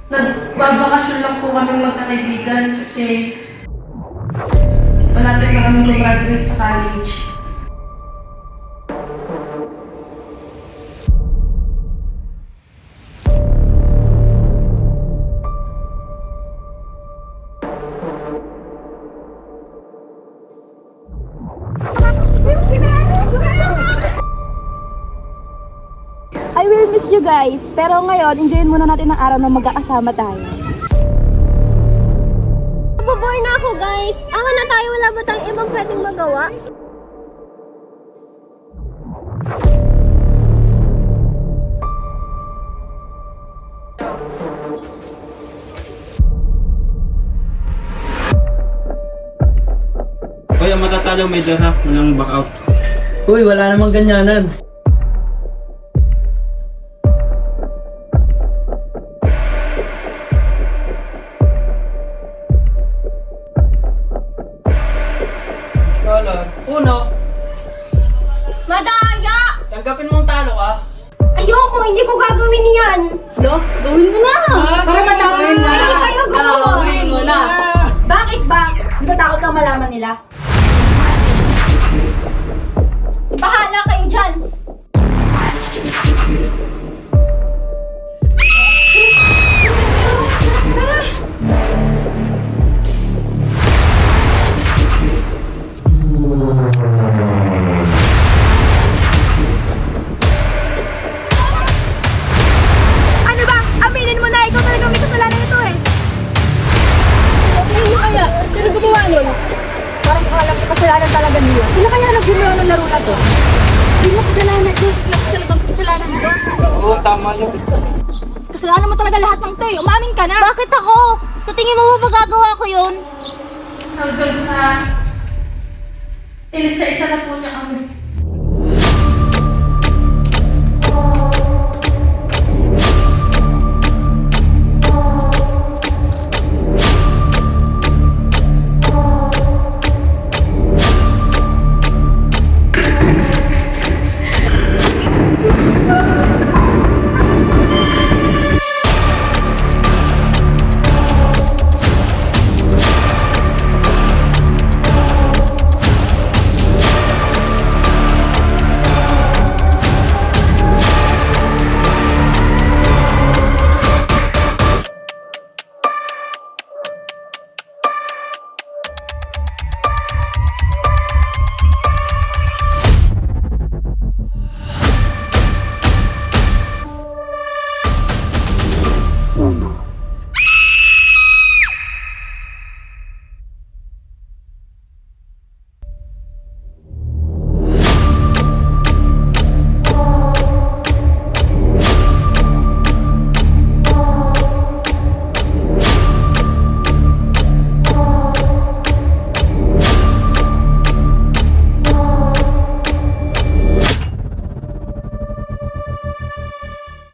Nagbabakasyon lang po kami magkakaibigan kasi malapit na kami mag-graduate sa college. I will miss you guys, pero ngayon, enjoyin muna natin ang araw na magkakasama tayo. Nabobore na ako, guys. Ako na tayo, wala ba tayong ibang pwedeng magawa? Hoy, ang matatalo may ha, walang back out. Uy, wala namang ganyanan. Uno, Madaya! tanggapin mong talo ka. Ayoko, hindi ko gagawin yan. Gawin mo na! Para matapos Hindi kayo gawa. mo na! Bakit ba? Natatakot kang malaman nila? Bahala kayo dyan. Ano ba? Aminin mo na! Ikaw talaga may kasalanan ito eh! Sino kaya? Sino gumawa nun? Parang alam ko kasalanan talaga niyo. Sino kaya naggumawa ng laro na to? Hindi mo kasalanan ito. Talagang kasalanan ito. Oo, tama yun. Kasalanan mo talaga lahat ng ito eh. Umamin ka na! Bakit ako? Sa tingin mo magagawa ko yun? Hanggang sa inisa-isa na po niya kami.